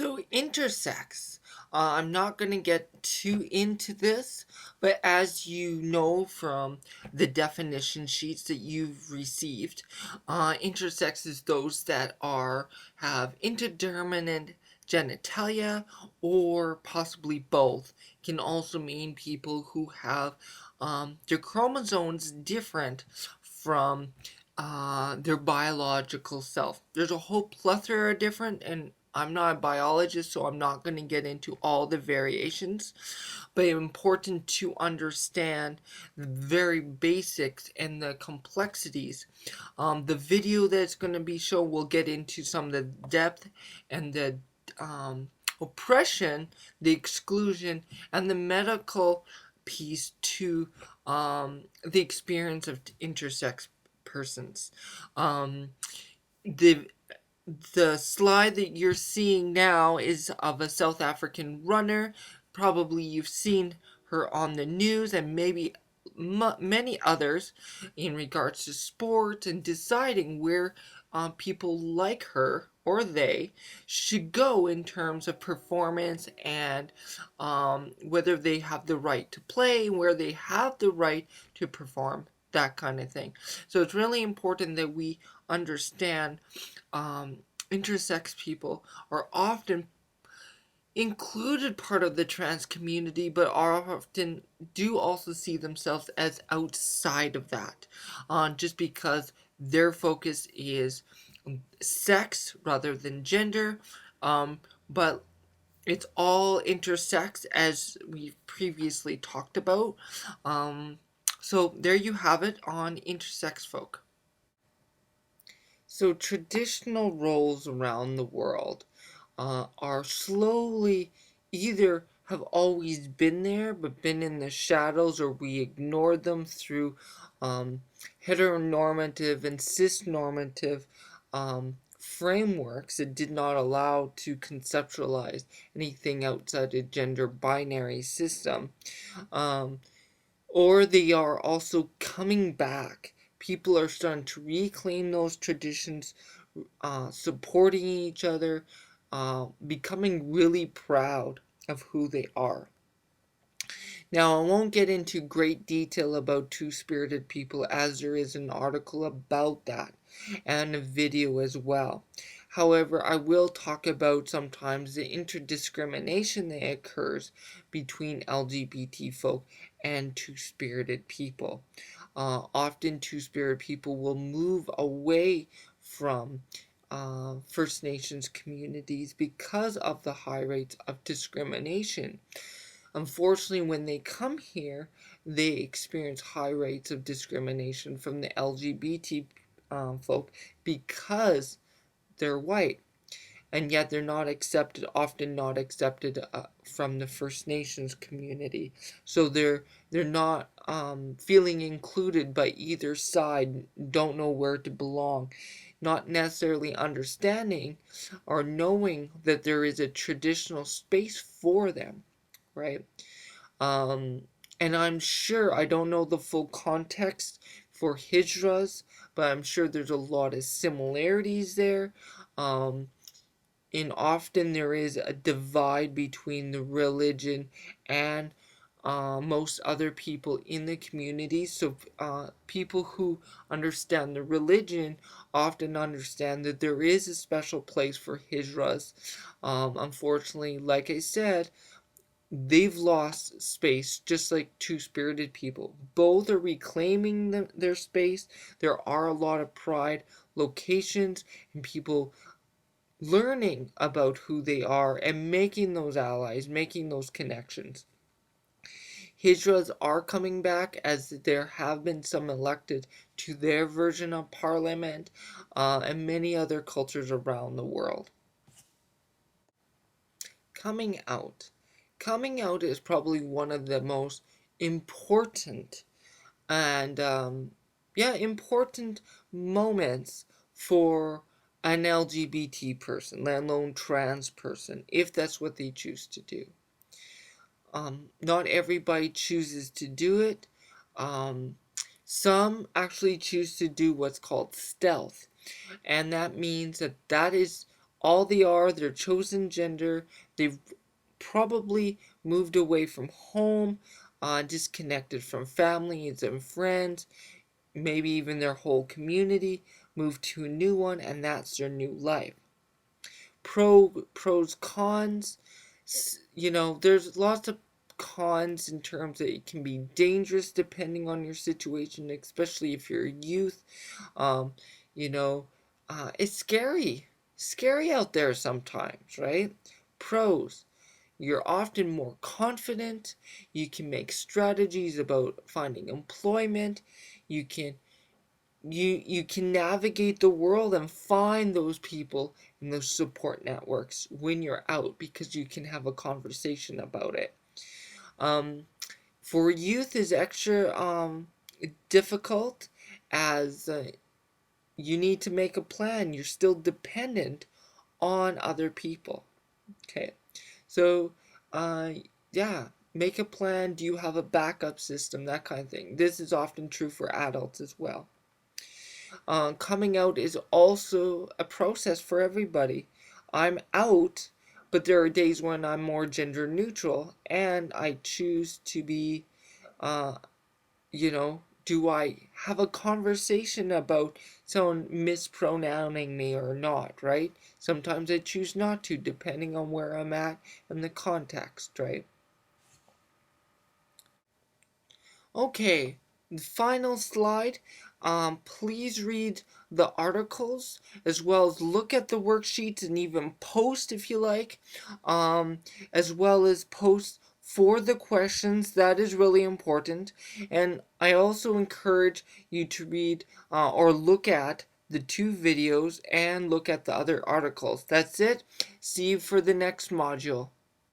So intersex. I'm not going to get too into this, but as you know from the definition sheets that you've received, intersex is those that have indeterminate genitalia or possibly both. Can also mean people who have their chromosomes different from their biological self. There's a whole plethora of different, and I'm not a biologist, so I'm not going to get into all the variations, but it's important to understand the very basics and the complexities. The video that's going to be shown will get into some of the depth and the oppression, the exclusion, and the medical piece to the experience of intersex persons. The the slide that you're seeing now is of a South African runner. Probably you've seen her on the news and maybe many others in regards to sport and deciding where people like her or they should go in terms of performance and whether they have the right to play, where they have the right to perform, that kind of thing. So it's really important that we understand um, intersex people are often included part of the trans community, but are often do also see themselves as outside of that, just because their focus is sex rather than gender. But it's all intersex, as we've previously talked about. So there you have it on intersex folk. So traditional roles around the world are slowly either have always been there but been in the shadows, or we ignored them through heteronormative and cisnormative frameworks that did not allow to conceptualize anything outside a gender binary system. Um, or they are also coming back. People are starting to reclaim those traditions, supporting each other, becoming really proud of who they are. Now, I won't get into great detail about two-spirited people, as there is an article about that and a video as well. However, I will talk about sometimes the interdiscrimination that occurs between LGBT folk and two-spirited people. Often two-spirited people will move away from First Nations communities because of the high rates of discrimination. Unfortunately, when they come here, they experience high rates of discrimination from the LGBT folk because they're white, and yet they're not accepted, often not accepted from the First Nations community. So they're not feeling included by either side, don't know where to belong, not necessarily understanding or knowing that there is a traditional space for them, right? Um, and I'm sure, I don't know the full context for hijras, but I'm sure there's a lot of similarities there. Um, and often there is a divide between the religion and most other people in the community. So people who understand the religion often understand that there is a special place for hijras. Unfortunately, like I said, they've lost space just like two-spirited people. Both are reclaiming their space. There are a lot of pride locations and people learning about who they are and making those allies, making those connections. Hijras are coming back, as there have been some elected to their version of parliament, and many other cultures around the world. Coming out. Coming out is probably one of the most important and important moments for an LGBT person, let alone trans person, if that's what they choose to do. Not everybody chooses to do it. Some actually choose to do what's called stealth, and that means that is all they are their chosen gender. They've probably moved away from home, disconnected from families and friends, maybe even their whole community, moved to a new one, and that's their new life. Pros, cons. There's lots of cons in terms that it can be dangerous depending on your situation, especially if you're a youth. Um, you know, it's scary out there sometimes, right? Pros. You're often more confident. You can make strategies about finding employment. You can you can navigate the world and find those people and those support networks when you're out because you can have a conversation about it. Um, for youth is extra difficult as you need to make a plan. You're still dependent on other people. Okay, so uh, yeah, make a plan. Do you have a backup system? That kind of thing. This is often true for adults as well. Coming out is also a process for everybody. I'm out, but there are days when I'm more gender neutral and I choose to be, uh, do I have a conversation about someone mispronouncing me or not, right? Sometimes I choose not to, depending on where I'm at and the context, right? Okay, the final slide. Please read the articles as well as look at the worksheets and even post if you like, as well as post for the questions. That is really important. And I also encourage you to read or look at the 2 videos and look at the other articles. That's it. See you for the next module.